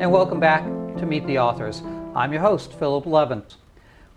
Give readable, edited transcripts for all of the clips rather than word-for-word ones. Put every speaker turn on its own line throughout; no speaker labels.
and welcome back to Meet the Authors. I'm your host, Philip Levin.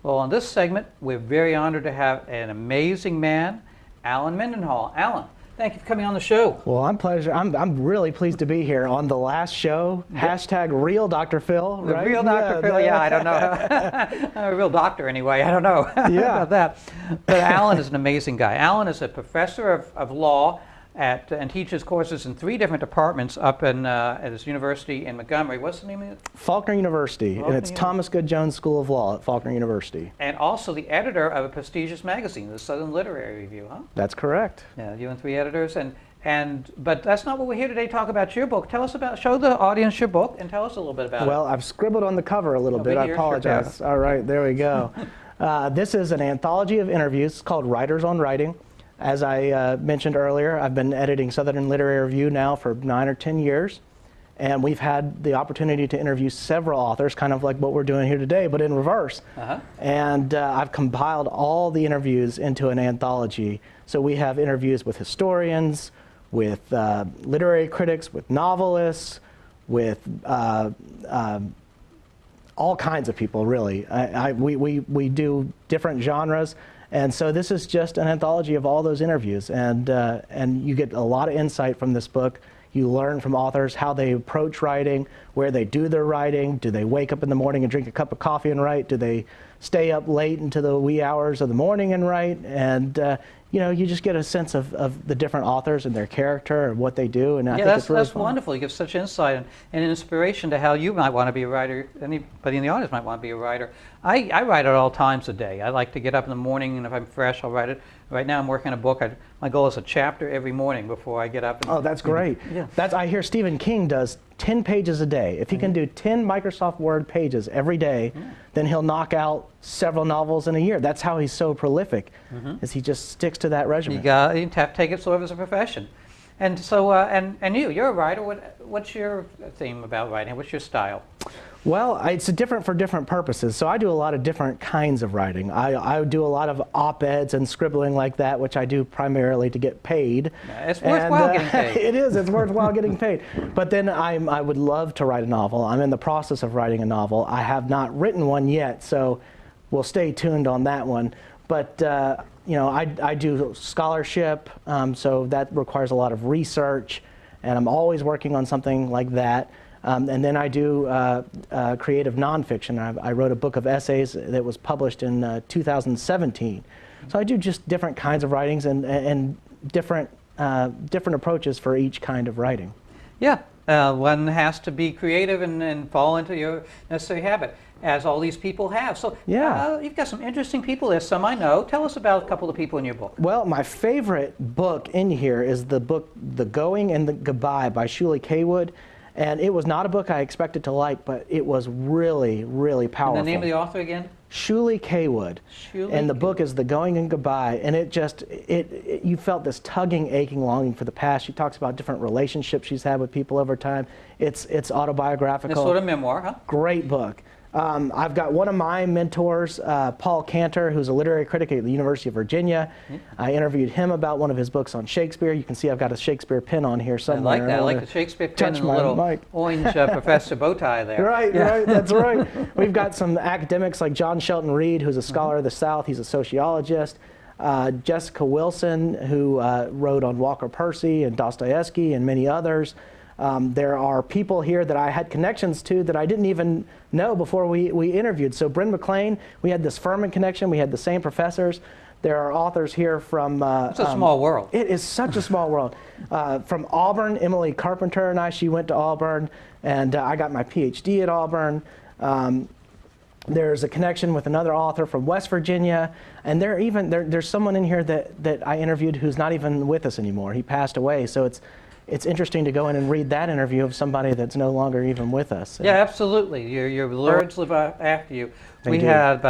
Well, on this segment, we're very honored to have an amazing man, Allen Mendenhall. Allen, thank you for coming on the show.
Well, I'm really pleased to be here on the last show. Hashtag real Dr. Phil,
The
right?
real Dr. Phil, yeah, I don't know. I'm a real doctor anyway, I don't know about that. But Allen is an amazing guy. Allen is a professor of law and teaches courses in 3 different departments up at his university in Montgomery. What's the name of it?
Faulkner University, and it's Thomas Good Jones School of Law at Faulkner University.
And also the editor of a prestigious magazine, the Southern Literary Review, huh?
That's correct.
Yeah, you and 3 editors, but that's not what we're here today to talk about. Your book. Tell us about, show the audience your book, and tell us a little bit about it.
Well, I've scribbled on the cover a little bit. I apologize. All right, there we go. This is an anthology of interviews. It's called Writers on Writing. As I mentioned earlier, I've been editing Southern Literary Review now for 9 or 10 years, and we've had the opportunity to interview several authors, kind of like what we're doing here today, but in reverse. And I've compiled all the interviews into an anthology. So we have interviews with historians, with literary critics, with novelists, with all kinds of people, really. We do different genres. And so this is just an anthology of all those interviews, and you get a lot of insight from this book. You learn from authors how they approach writing, where they do their writing. Do they wake up in the morning and drink a cup of coffee and write? Do they stay up late into the wee hours of the morning and write? And you know, you just get a sense of the different authors and their character and what they do. And I think it's really
that's wonderful. You give such insight and inspiration to how you might want to be a writer. Anybody in the audience might want to be a writer. I write at all times of day. I like to get up in the morning, and if I'm fresh, I'll write it. Right now I'm working on a book. My goal is a chapter every morning before I get up.
Oh, that's great.
Yeah.
I hear Stephen King does 10 pages a day. If he can do 10 Microsoft Word pages every day, then he'll knock out several novels in a year. That's how he's so prolific, is he just sticks to that regimen.
You have to take it sort of as a profession. And so, and you're a writer. What's your theme about writing? What's your style?
Well, it's different for different purposes. So I do a lot of different kinds of writing. I do a lot of op-eds and scribbling like that, which I do primarily to get paid.
It's worthwhile getting paid.
It is. It's worthwhile getting paid. But then I would love to write a novel. I'm in the process of writing a novel. I have not written one yet, so we'll stay tuned on that one. But you know, I do scholarship, so that requires a lot of research, and I'm always working on something like that. And then I do creative nonfiction. I wrote a book of essays that was published in 2017. So I do just different kinds of writings and different approaches for each kind of writing.
Yeah, one has to be creative and fall into your necessary habit, as all these people have. So you've got some interesting people there, some I know. Tell us about a couple of people in your book.
Well, my favorite book in here is the book The Going and the Goodbye by Shuli Kaywood. And it was not a book I expected to like, but it was really, really powerful.
And the name of the author again?
Shuli Kaywood. And the book is The Going and Goodbye. And it just, you felt this tugging, aching longing for the past. She talks about different relationships she's had with people over time. It's autobiographical.
It's sort of memoir, huh?
Great book. I've got one of my mentors, Paul Cantor, who's a literary critic at the University of Virginia. I interviewed him about one of his books on Shakespeare. You can see I've got a Shakespeare pin on here somewhere.
I like that. I like the Shakespeare pin and the little orange professor bow tie there.
Right, that's right. We've got some academics like John Shelton Reed, who's a scholar of the South. He's a sociologist. Jessica Wilson, who wrote on Walker Percy and Dostoevsky and many others. There are people here that I had connections to that I didn't even know before we interviewed. So Bryn McLean, we had this Furman connection. We had the same professors. There are authors here from...
it's a small world.
It is such a small world. From Auburn, Emily Carpenter and she went to Auburn, and I got my PhD at Auburn. There's a connection with another author from West Virginia, and there's someone in here that I interviewed who's not even with us anymore. He passed away, so it's interesting to go in and read that interview of somebody that's no longer even with us.
Yeah, absolutely. Your words live after you.
They do.
Have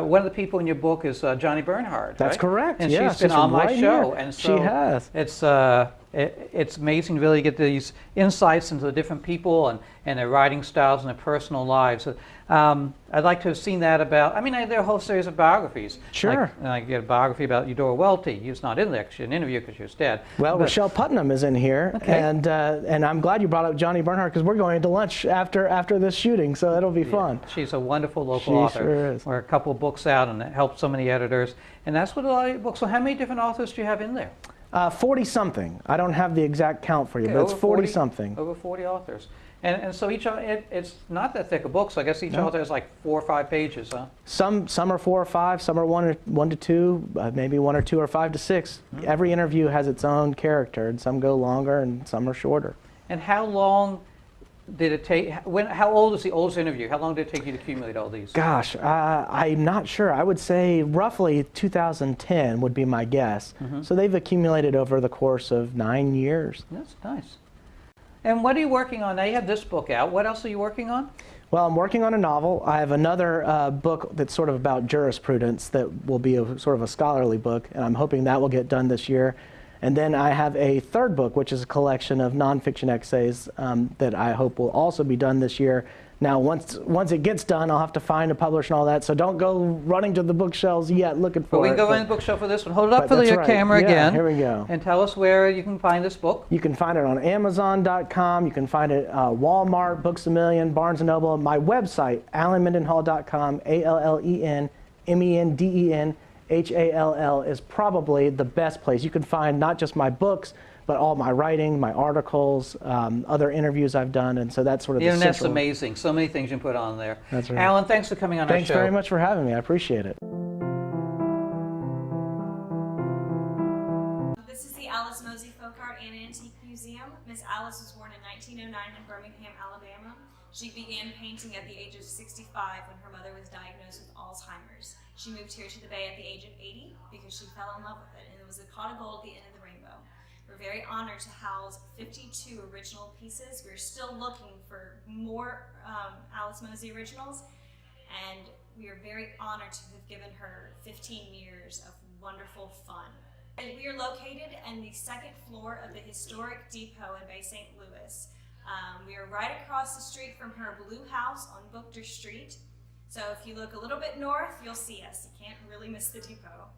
one of the people in your book is Johnny Bernhard.
That's
right?
correct.
And
yeah,
she's been on my show,
here.
and so
she has.
It's amazing to really get these insights into the different people and their writing styles and their personal lives. I'd like to have seen that about, I mean, there are a whole series of biographies.
Sure.
I get a biography about Eudora Welty. He was not in there, she an interview because she was dead.
Well, Rochelle Putnam is in here,
okay.
and I'm glad you brought up Johnny Bernhard because we're going to lunch after this shooting, so that'll be fun.
She's a wonderful local author.
She sure is.
We're a couple of books out, and it helped so many editors. And that's what a lot of your books. So how many different authors do you have in there?
40-something. I don't have the exact count for you, but it's 40-something.
Over 40 authors. And so each, it's not that thick a book, so I guess each author has like 4 or 5 pages, huh?
Some are 4 or 5, some are 1 to 2, maybe 1 or 2 or 5 to 6. Mm-hmm. Every interview has its own character, and some go longer and some are shorter.
And how long did it take, how old is the oldest interview? How long did it take you to accumulate all these?
Gosh, I'm not sure. I would say roughly 2010 would be my guess. Mm-hmm. So they've accumulated over the course of 9 years.
That's nice. And what are you working on? Now you have this book out. What else are you working on?
Well, I'm working on a novel. I have another book that's sort of about jurisprudence that will be sort of a scholarly book, and I'm hoping that will get done this year. And then I have a third book, which is a collection of nonfiction essays that I hope will also be done this year. Now, once it gets done, I'll have to find a publisher and all that, so don't go running to the bookshelves yet looking for it.
But we can go in the bookshelf for this one. Hold it up for the camera again.
Here we go.
And tell us where you can find this book.
You can find it on Amazon.com. You can find it Walmart, Books A Million, Barnes & Noble. My website, AllenMendenhall.com, AllenMendenhall, is probably the best place. You can find not just my books, but all my writing, my articles, other interviews I've done, and so that's sort of the
internet's
central.
amazing. So many things you can put on there.
That's right.
Allen, thanks for coming on our show.
Thanks very much for having me. I appreciate it.
This is the Alice Mozi Folk Art and Antique Museum. Miss Alice was born in 1909 in Birmingham, Alabama. She began painting at the age of 65 when her mother was diagnosed with Alzheimer's. She moved here to the Bay at the age of 80 because she fell in love with it, and it was a pot of gold at the end of the rainbow. We're very honored to house 52 original pieces. We're still looking for more Alice Mozi originals, and we are very honored to have given her 15 years of wonderful fun. And we are located in the second floor of the historic depot in Bay St. Louis. We are right across the street from her blue house on Bookter Street. So if you look a little bit north, you'll see us. You can't really miss the depot.